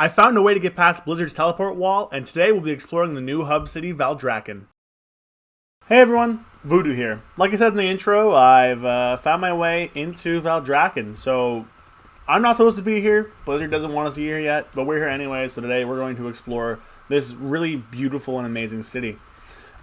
I found a way to get past Blizzard's teleport wall, and today we'll be exploring the new hub city, Valdrakken. Hey everyone, Voodoo here. Like I said in the intro, I've found my way into Valdrakken, so I'm not supposed to be here. Blizzard doesn't want us here yet, but we're here anyway, so today we're going to explore this really beautiful and amazing city.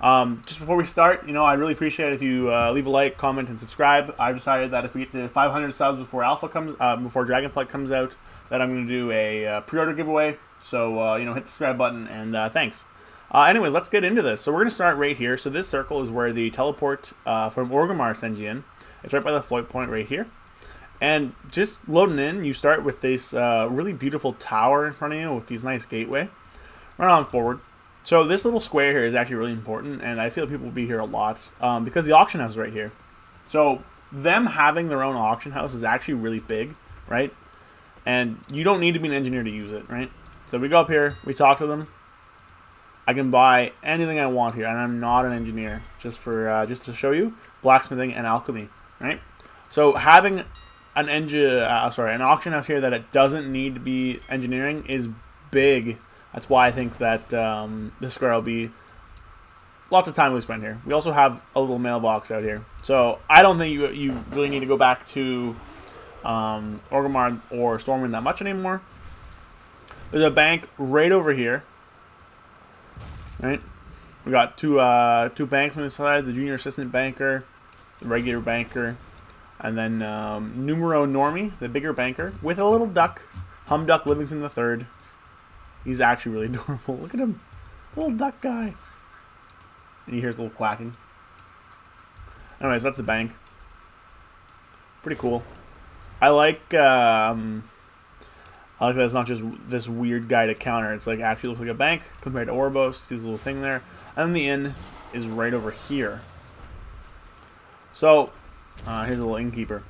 Just before we start, I'd really appreciate it if you leave a like, comment, and subscribe. I've decided that if we get to 500 subs before before Dragonflight comes out, that I'm going to do a pre-order giveaway. So, hit the subscribe button, and thanks. Anyways, let's get into this. So we're going to start right here. So this circle is where the teleport from Orgrimmar sends you in. It's right by the float point right here. And just loading in, you start with this really beautiful tower in front of you with these nice gateway. Run on forward. So this little square here is actually really important, and I feel people will be here a lot because the auction house is right here. So them having their own auction house is actually really big, right? And you don't need to be an engineer to use it, right? So we go up here, we talk to them. I can buy anything I want here, and I'm not an engineer. Just to show you, blacksmithing and alchemy, right? So having an auction house here that it doesn't need to be engineering is big. That's why I think that this square will be lots of time we spend here. We also have a little mailbox out here. So I don't think you really need to go back to Orgrimmar or Stormwind that much anymore. There's a bank right over here. Right? We got two banks on this side, the junior assistant banker, the regular banker, and then Numero Normie, the bigger banker, with a little duck, Humduck Livingston III. He's actually really adorable. Look at him. Little duck guy. And he hears a little quacking. Anyways, that's the bank. Pretty cool. I like that it's not just this weird guy to counter. It's like actually looks like a bank compared to Orbo's. See this little thing there. And then the inn is right over here. So, here's a little innkeeper.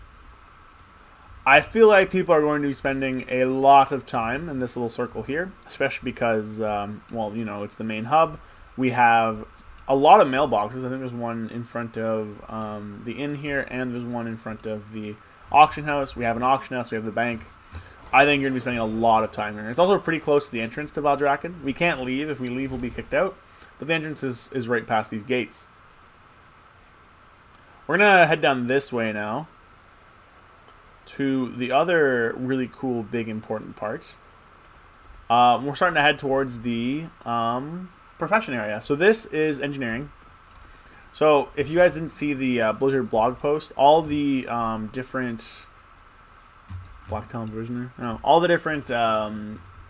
I feel like people are going to be spending a lot of time in this little circle here, especially because, it's the main hub. We have a lot of mailboxes. I think there's one in front of the inn here, and there's one in front of the auction house. We have an auction house. We have the bank. I think you're going to be spending a lot of time here. It's also pretty close to the entrance to Valdrakken. We can't leave. If we leave, we'll be kicked out. But the entrance is right past these gates. We're going to head down this way now to the other really cool, big, important part. We're starting to head towards the profession area. So this is engineering. So if you guys didn't see the Blizzard blog post, all the different all the different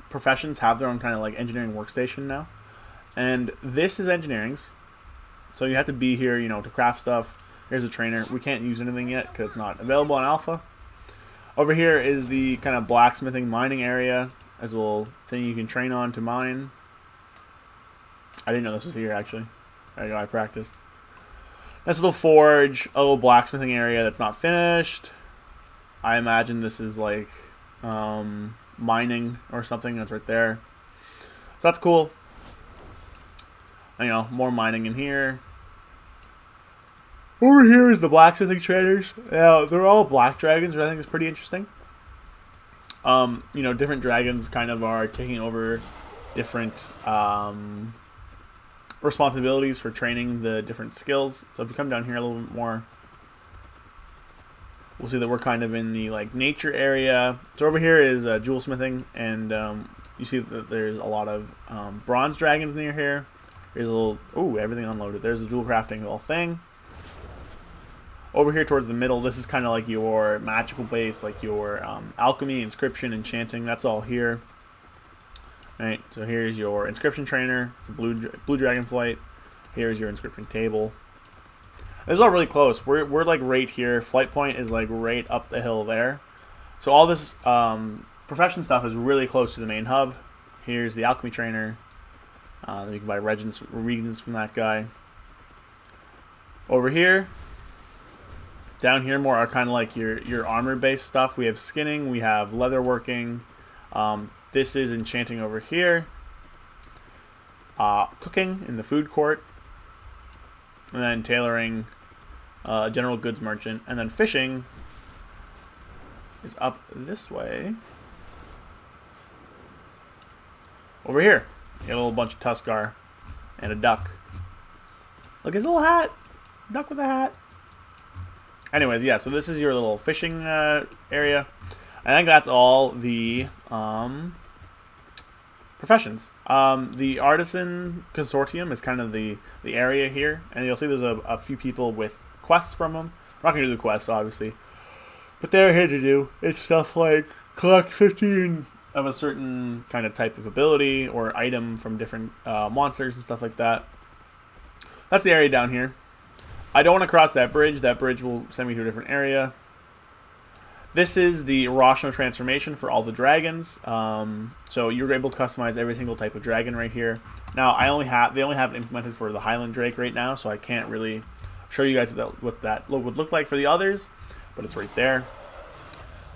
professions have their own kind of like engineering workstation now. And this is engineering's. So you have to be here, to craft stuff. Here's a trainer. We can't use anything yet because it's not available on alpha. Over here is the kind of blacksmithing mining area. There's a little thing you can train on to mine. I didn't know this was here, actually. There you go, I practiced. That's a little forge, a little blacksmithing area that's not finished. I imagine this is like mining or something. That's right there. So that's cool. And, more mining in here. Over here is the Blacksmithing Traders. They're all black dragons, which I think is pretty interesting. Different dragons kind of are taking over different responsibilities for training the different skills. So if you come down here a little bit more, we'll see that we're kind of in the nature area. So over here is jewel smithing, and you see that there's a lot of bronze dragons near here. Here's a little everything unloaded. There's a jewel crafting little thing. Over here towards the middle, this is kind of like your magical base, like your alchemy, inscription, enchanting. That's all here. Right. So here's your inscription trainer. It's a blue Dragonflight. Here's your inscription table. This is all really close. We're like right here. Flight point is like right up the hill there. So all this profession stuff is really close to the main hub. Here's the alchemy trainer. Then you can buy regents from that guy. Over here. Down here more are kind of like your armor-based stuff. We have skinning, we have leatherworking. This is enchanting over here. Cooking in the food court. And then tailoring, general goods merchant. And then fishing is up this way. over here, you got a little bunch of Tuskar and a duck. Look, his little hat. Duck with a hat. Anyways, yeah, so this is your little fishing area. I think that's all the professions. The Artisan Consortium is kind of the area here. And you'll see there's a few people with quests from them. We're not going to do the quests, obviously. But they're here to do. It's stuff like collect 15 of a certain kind of type of ability or item from different monsters and stuff like that. That's the area down here. I don't want to cross that bridge. That bridge will send me to a different area. This is the Rashno transformation for all the dragons. So you're able to customize every single type of dragon right here. Now they only have it implemented for the Highland Drake right now, so I can't really show you guys what that would look like for the others, but it's right there.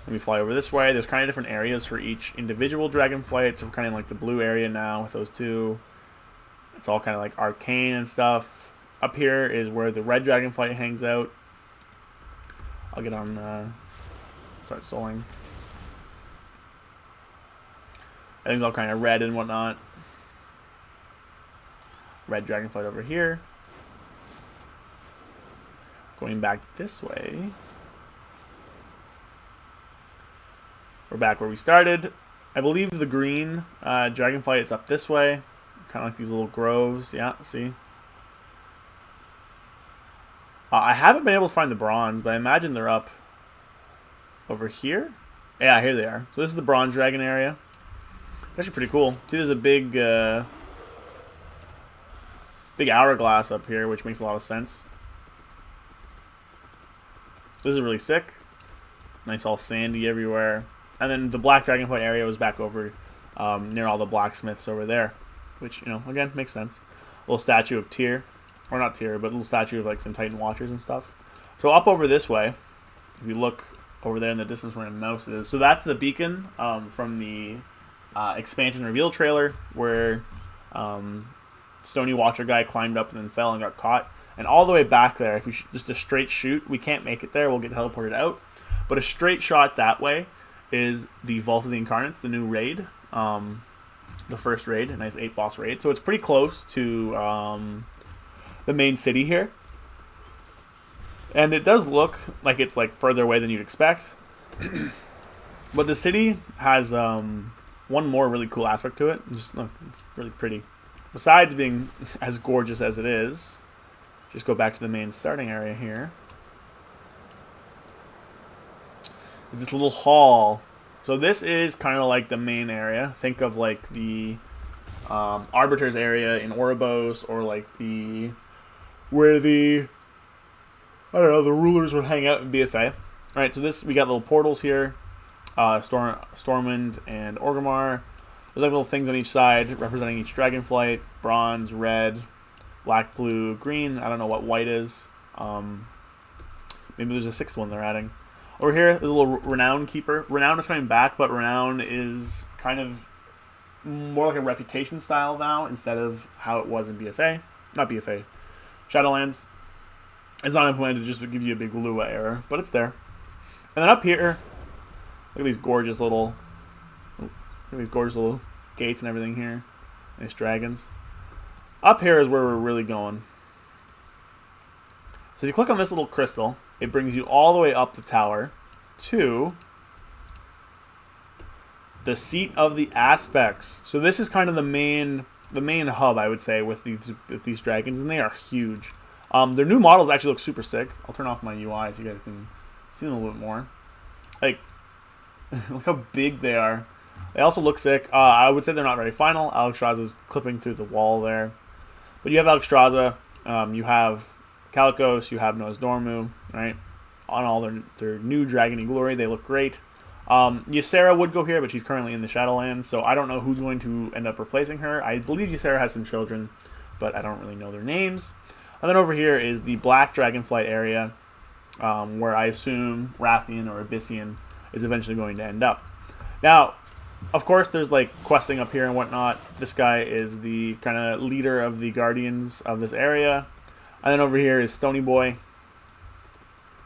Let me fly over this way. There's kind of different areas for each individual Dragonflight. So we're kind of like the blue area now with those two. It's all kind of like arcane and stuff. Up here is where the red Dragonflight hangs out. I'll get on, start soloing. Everything's all kind of red and whatnot. Red Dragonflight over here. Going back this way. We're back where we started. I believe the green Dragonflight is up this way. Kind of like these little groves. Yeah, see? I haven't been able to find the bronze, but I imagine they're up over here. Yeah, here they are. So this is the bronze dragon area. It's actually pretty cool. See, there's a big big hourglass up here, which makes a lot of sense. This is really sick. Nice, all sandy everywhere. And then the black Dragonflight area was back over near all the blacksmiths over there, which, you know, again, makes sense. A little statue of Tyr. Or not Tyr, but a little statue of like some Titan Watchers and stuff. So up over this way, if you look over there in the distance where my mouse is, so that's the beacon from the expansion reveal trailer where Stony Watcher guy climbed up and then fell and got caught. And all the way back there, if we just a straight shoot, we can't make it there. We'll get teleported out. But a straight shot that way is the Vault of the Incarnates, the new raid, the first raid, a nice 8-boss raid. So it's pretty close to the main city here, and it does look like it's like further away than you'd expect. But the city has one more really cool aspect to it. Just look, it's really pretty. Besides being as gorgeous as it is, just go back to the main starting area here. Is this little hall. So this is kind of like the main area. Think of like the Arbiter's area in Oribos, or like the where the, I don't know, the rulers would hang out in BFA. Alright, so this, we got little portals here. Stormwind and Orgrimmar. There's like little things on each side representing each Dragonflight. Bronze, red, black, blue, green. I don't know what white is. Maybe there's a sixth one they're adding. Over here, there's a little Renown Keeper. Renown is coming back, but Renown is kind of more like a reputation style now instead of how it was in BFA. Not BFA. Shadowlands. It's not implemented just to give you a big Lua error, but it's there. And then up here, look at these gorgeous little gates and everything here. Nice dragons. Up here is where we're really going. So if you click on this little crystal, it brings you all the way up the tower to the seat of the aspects. So this is kind of the main hub, I would say, with these dragons, and they are huge. Their new models actually look super sick. I'll turn off my UI so you guys can see them a little bit more. Like, look how big they are. They also look sick. I would say they're not very final. Alexstrasza's clipping through the wall there. But you have Alexstrasza, you have Kalikos, you have Nosdormu, right? On all their new Dragony glory, they look great. Ysera would go here, but she's currently in the Shadowlands, so I don't know who's going to end up replacing her. I believe Ysera has some children, but I don't really know their names. And then over here is the Black Dragonflight area, where I assume Rathian or Abyssian is eventually going to end up. Now, of course, there's like questing up here and whatnot. This guy is the kind of leader of the Guardians of this area. And then over here is Stony Boy.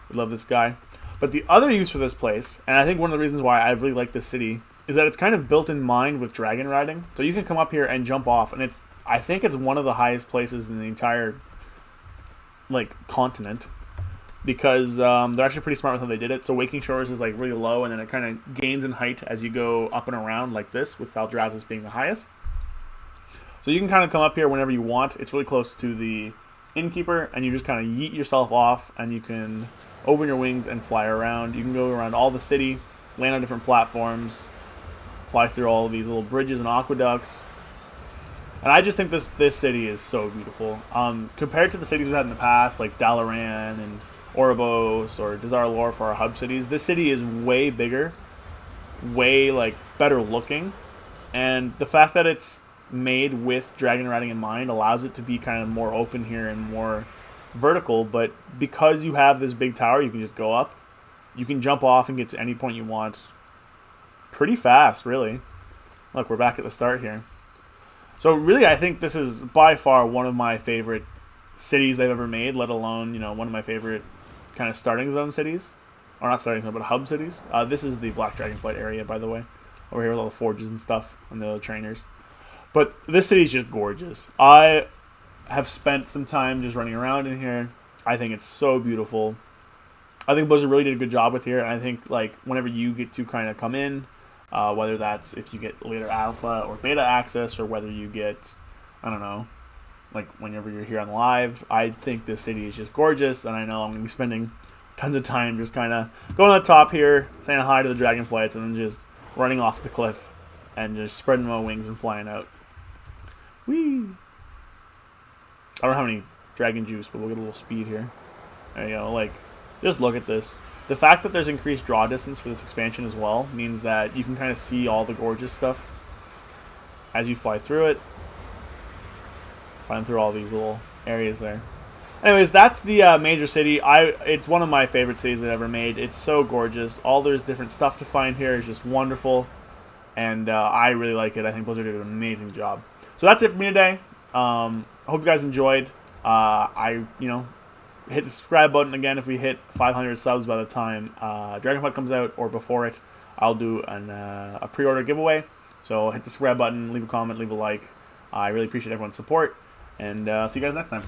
We love this guy. But the other use for this place, and I think one of the reasons why I really like this city, is that it's kind of built in mind with dragon riding. So you can come up here and jump off, and I think it's one of the highest places in the entire like continent, because they're actually pretty smart with how they did it. So Waking Shores is like really low, and then it kind of gains in height as you go up and around like this, with Valdrakken being the highest. So you can kind of come up here whenever you want. It's really close to the Innkeeper, and you just kind of yeet yourself off, and you can open your wings and fly around. You can go around all the city, land on different platforms, fly through all of these little bridges and aqueducts. And I just think this city is so beautiful. Compared to the cities we've had in the past, like Dalaran and Oribos or Dazar'alor for our hub cities, this city is way bigger, way like better looking, and the fact that it's made with dragon riding in mind allows it to be kind of more open here and more vertical. But because you have this big tower, you can just go up, you can jump off and get to any point you want pretty fast, really. Look, we're back at the start here. So really, I think this is by far one of my favorite cities they've ever made, let alone, you know, one of my favorite kind of starting zone cities. Or not starting zone, but hub cities. This is the Black Dragonflight area, by the way. Over here with all the forges and stuff and the other trainers. But this city is just gorgeous. I have spent some time just running around in here. I think it's so beautiful. I think Blizzard really did a good job with here. And I think, like, whenever you get to kind of come in, whether that's if you get later alpha or beta access, or whether you get, I don't know, like whenever you're here on live, I think this city is just gorgeous. And I know I'm going to be spending tons of time just kind of going on the top here, saying hi to the Dragonflights, and then just running off the cliff and just spreading my wings and flying out. Whee! I don't have any dragon juice, but we'll get a little speed here. There you go. Like, just look at this. The fact that there's increased draw distance for this expansion as well means that you can kind of see all the gorgeous stuff as you fly through it. Flying through all these little areas there. Anyways, that's the major city. It's one of my favorite cities they've ever made. It's so gorgeous. All there's different stuff to find here is just wonderful. And I really like it. I think Blizzard did an amazing job. So that's it for me today. I hope you guys enjoyed. Hit the subscribe button again if we hit 500 subs by the time Dragonflight comes out, or before it. I'll do a pre-order giveaway. So hit the subscribe button, leave a comment, leave a like. I really appreciate everyone's support, and see you guys next time.